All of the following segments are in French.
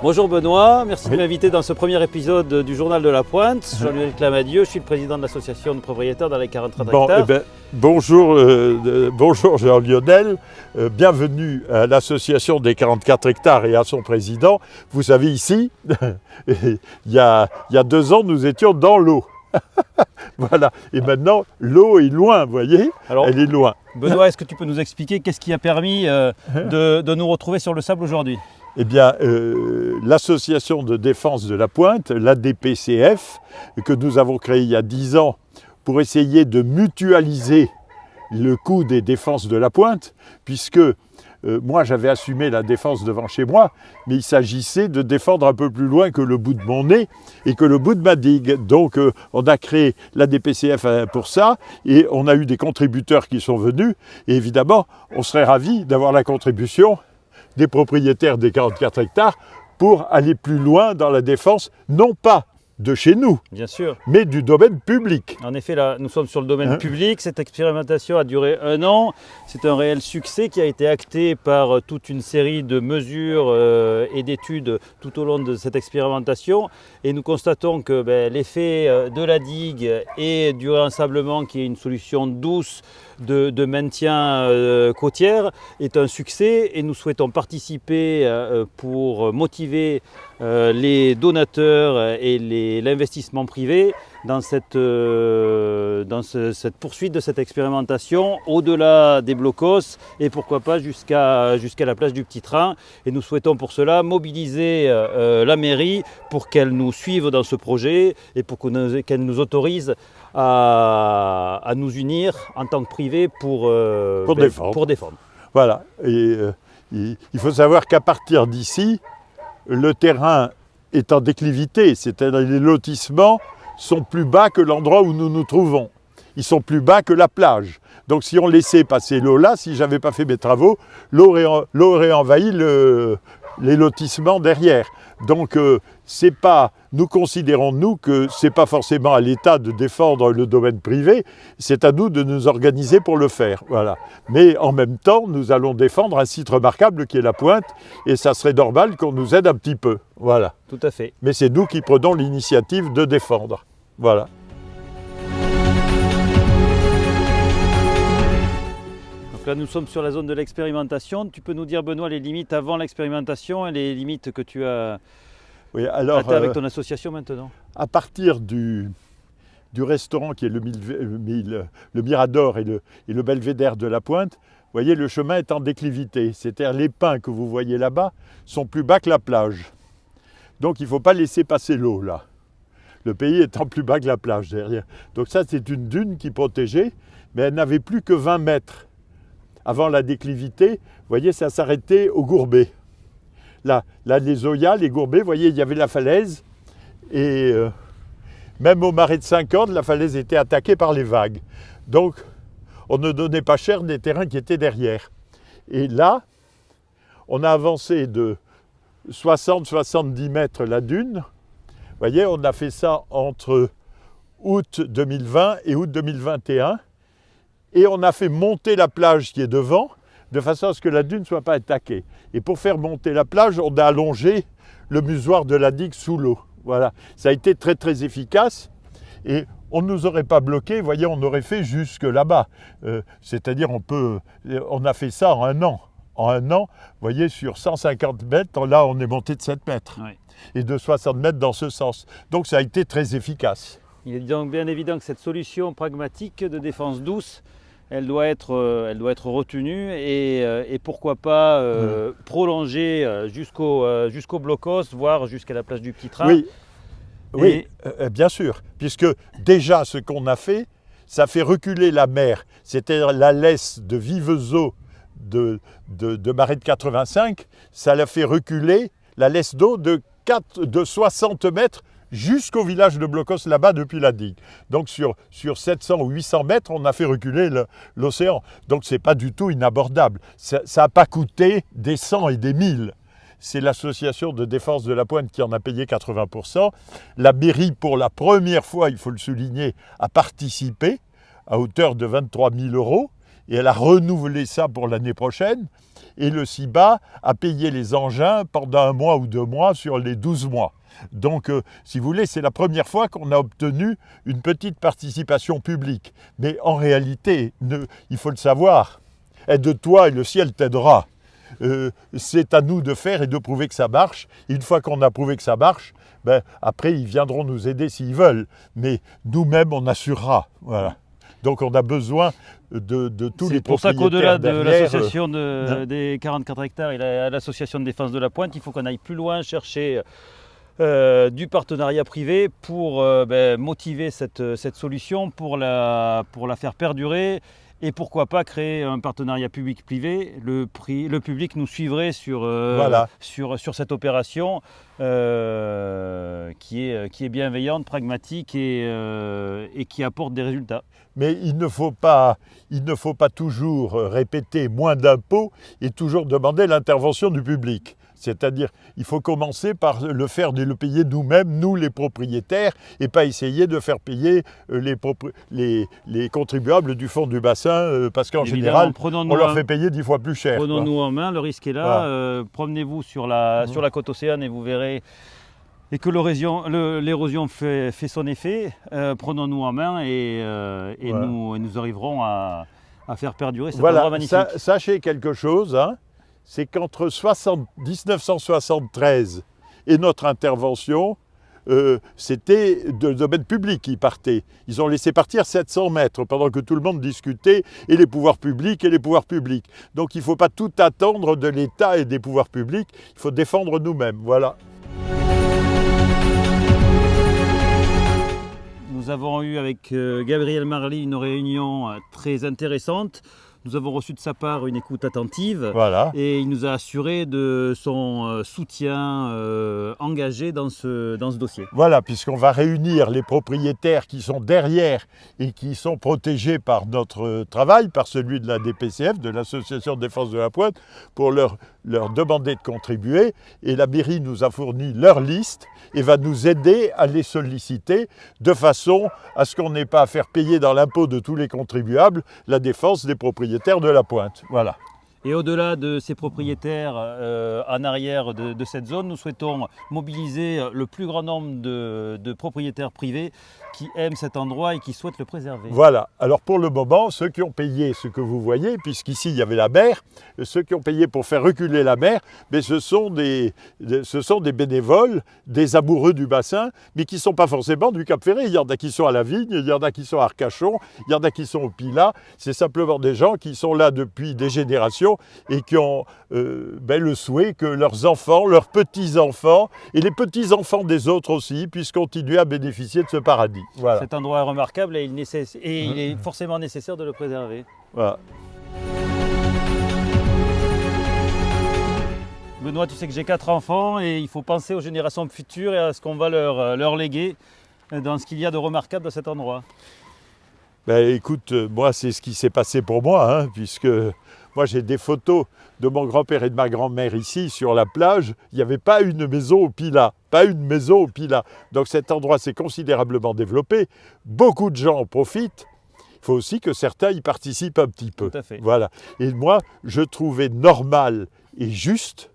Bonjour Benoît, merci de Oui. m'inviter dans ce premier épisode du Journal de la Pointe. Jean-Lionel Clamadieu, je suis le président de l'association de propriétaires dans les 43 hectares. Bonjour Jean-Lionel, bienvenue à l'association des 44 hectares et à son président. Vous savez ici, il y a 2 ans nous étions dans l'eau. Voilà, et maintenant l'eau est loin, vous voyez, Alors, elle est loin. Benoît, est-ce que tu peux nous expliquer qu'est-ce qui a permis de nous retrouver sur le sable aujourd'hui ? Eh bien, l'association de défense de la Pointe, l'ADPCF, que nous avons créée il y a 10 ans pour essayer de mutualiser le coût des défenses de la Pointe, puisque moi j'avais assumé la défense devant chez moi, mais il s'agissait de défendre un peu plus loin que le bout de mon nez et que le bout de ma digue. Donc on a créé l'ADPCF pour ça, et on a eu des contributeurs qui sont venus, et évidemment on serait ravis d'avoir la contribution des propriétaires des 44 hectares pour aller plus loin dans la défense, non pas de chez nous, Bien sûr. mais du domaine public. En effet, là, nous sommes sur le domaine public. Cette expérimentation a duré 1 an. C'est un réel succès qui a été acté par toute une série de mesures et d'études tout au long de cette expérimentation. Et nous constatons que l'effet de la digue et du réensablement, qui est une solution douce de maintien côtière, est un succès. Et nous souhaitons participer pour motiver les donateurs et l'investissement privé dans cette poursuite de cette expérimentation au-delà des blocos et pourquoi pas jusqu'à la place du Petit Train. Et nous souhaitons pour cela mobiliser la mairie pour qu'elle nous suive dans ce projet et pour qu'elle nous autorise à nous unir en tant que privé pour défendre. Voilà. Et il faut savoir qu'à partir d'ici, le terrain est en déclivité, c'est-à-dire les lotissements sont plus bas que l'endroit où nous nous trouvons. Ils sont plus bas que la plage. Donc si on laissait passer l'eau là, si je n'avais pas fait mes travaux, l'eau aurait envahi les lotissements derrière. Donc nous considérons nous que ce n'est pas forcément à l'État de défendre le domaine privé, c'est à nous de nous organiser pour le faire. Voilà. Mais en même temps, nous allons défendre un site remarquable qui est la Pointe, et ça serait normal qu'on nous aide un petit peu. Voilà. Tout à fait. Mais c'est nous qui prenons l'initiative de défendre. Voilà. Donc là, nous sommes sur la zone de l'expérimentation. Tu peux nous dire, Benoît, les limites avant l'expérimentation et les limites que tu as atteintes avec ton association maintenant ? À partir du restaurant qui est le Mirador et le Belvédère de la Pointe, vous voyez, le chemin est en déclivité. C'est-à-dire les pins que vous voyez là-bas sont plus bas que la plage. Donc il ne faut pas laisser passer l'eau là. Le pays étant plus bas que la plage derrière. Donc ça, c'est une dune qui protégeait, mais elle n'avait plus que 20 mètres. Avant la déclivité, vous voyez, ça s'arrêtait au Gourbet. Là, les Oyas, les Gourbets, vous voyez, il y avait la falaise. Et même au marais de Saint-Corne, la falaise était attaquée par les vagues. Donc, on ne donnait pas cher des terrains qui étaient derrière. Et là, on a avancé de 60-70 mètres la dune. Vous voyez, on a fait ça entre août 2020 et août 2021. Et on a fait monter la plage qui est devant, de façon à ce que la dune ne soit pas attaquée. Et pour faire monter la plage, on a allongé le musoir de la digue sous l'eau. Voilà, ça a été très très efficace. Et on ne nous aurait pas bloqué, vous voyez, on aurait fait jusque là-bas. C'est-à-dire, on a fait ça en 1 an. En 1 an, vous voyez, sur 150 mètres, là, on est monté de 7 mètres. Oui. Et de 60 mètres dans ce sens. Donc, ça a été très efficace. Il est donc bien évident que cette solution pragmatique de défense douce, elle doit être retenue et pourquoi pas prolonger jusqu'au blocos, voire jusqu'à la place du Petit Train. Oui, bien sûr, puisque déjà ce qu'on a fait, ça fait reculer la mer, c'est-à-dire la laisse de vives eaux de Marais de 85, ça l'a fait reculer la laisse d'eau de 60 mètres jusqu'au village de Blocos là-bas depuis la digue. Donc sur 700 ou 800 mètres, on a fait reculer l'océan. Donc ce n'est pas du tout inabordable. Ça n'a pas coûté des 100 et des 1000. C'est l'association de défense de la Pointe qui en a payé 80%. La mairie, pour la première fois, il faut le souligner, a participé à hauteur de 23 000 €. Et elle a renouvelé ça pour l'année prochaine. et le CIBA a payé les engins pendant 1 mois ou 2 mois sur les 12 mois. Donc, si vous voulez, c'est la première fois qu'on a obtenu une petite participation publique. Mais en réalité, il faut le savoir, aide-toi et le ciel t'aidera. C'est à nous de faire et de prouver que ça marche. Et une fois qu'on a prouvé que ça marche, après, ils viendront nous aider s'ils veulent. Mais nous-mêmes, on assurera. Voilà. Donc, on a besoin de tous les propriétaires. C'est pour ça qu'au-delà de l'association des 44 hectares et l'association de défense de la Pointe, il faut qu'on aille plus loin chercher du partenariat privé pour motiver cette solution, pour la faire perdurer et pourquoi pas créer un partenariat public-privé. Le public nous suivrait sur cette opération qui est bienveillante, pragmatique et qui apporte des résultats. Mais il ne faut pas toujours répéter moins d'impôts et toujours demander l'intervention du public. C'est-à-dire, il faut commencer par le payer nous-mêmes, nous les propriétaires, et pas essayer de faire payer les contribuables du fond du bassin, parce qu'en général, on leur fait payer 10 fois plus cher. Prenons-nous en main, le risque est là. Voilà. Promenez-vous sur la côte océane et vous verrez que l'érosion fait son effet. Prenons-nous en main et nous arriverons à faire perdurer cet endroit magnifique. Sachez quelque chose, c'est qu'entre 1973 et notre intervention, c'était de domaine public qui partait. Ils ont laissé partir 700 mètres pendant que tout le monde discutait, et les pouvoirs publics. Donc il ne faut pas tout attendre de l'État et des pouvoirs publics, il faut défendre nous-mêmes. Voilà. Nous avons eu avec Gabriel Marly une réunion très intéressante. Nous avons reçu de sa part une écoute attentive et il nous a assuré de son soutien engagé dans ce dossier. Voilà, puisqu'on va réunir les propriétaires qui sont derrière et qui sont protégés par notre travail, par celui de la DPCF, de l'Association de défense de la Pointe, pour leur demander de contribuer. Et la mairie nous a fourni leur liste et va nous aider à les solliciter de façon à ce qu'on n'ait pas à faire payer dans l'impôt de tous les contribuables la défense des propriétaires de la Pointe. Voilà. Et au-delà de ces propriétaires en arrière de cette zone, nous souhaitons mobiliser le plus grand nombre de propriétaires privés qui aiment cet endroit et qui souhaitent le préserver. Voilà. Alors pour le moment, ceux qui ont payé ce que vous voyez, puisqu'ici il y avait la mer, ceux qui ont payé pour faire reculer la mer, mais ce sont des bénévoles, des amoureux du bassin, mais qui ne sont pas forcément du Cap-Ferré. Il y en a qui sont à la Vigne, il y en a qui sont à Arcachon, il y en a qui sont au Pilat. C'est simplement des gens qui sont là depuis des générations et qui ont le souhait que leurs enfants, leurs petits-enfants et les petits-enfants des autres aussi puissent continuer à bénéficier de ce paradis. Voilà. Cet endroit est remarquable et il est forcément nécessaire de le préserver. Voilà. Benoît, tu sais que j'ai 4 enfants et il faut penser aux générations futures et à ce qu'on va leur léguer dans ce qu'il y a de remarquable dans cet endroit. Écoute, moi c'est ce qui s'est passé pour moi, puisque moi j'ai des photos de mon grand-père et de ma grand-mère ici sur la plage. Il n'y avait pas une maison au Pilat, Donc cet endroit s'est considérablement développé. Beaucoup de gens en profitent. Il faut aussi que certains y participent un petit peu. Tout à fait. Voilà. Et moi, je trouvais normal et juste,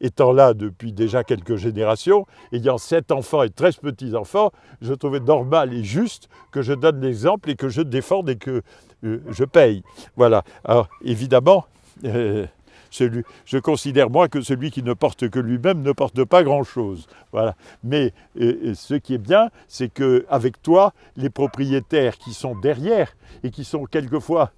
étant là depuis déjà quelques générations, ayant 7 enfants et 13 petits-enfants, je trouvais normal et juste que je donne l'exemple et que je défende et que je paye. Voilà. Alors, évidemment, je considère moi que celui qui ne porte que lui-même ne porte pas grand-chose. Voilà. Mais ce qui est bien, c'est qu'avec toi, les propriétaires qui sont derrière et qui sont quelquefois,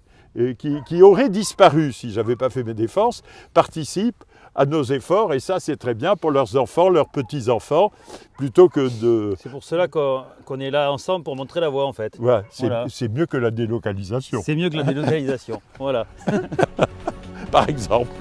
qui auraient disparu si je n'avais pas fait mes défenses, participent à nos efforts, et ça c'est très bien pour leurs enfants, leurs petits-enfants, plutôt que de... C'est pour cela qu'on est là ensemble pour montrer la voie en fait. Ouais, c'est mieux que la délocalisation. C'est mieux que la délocalisation, voilà. Par exemple.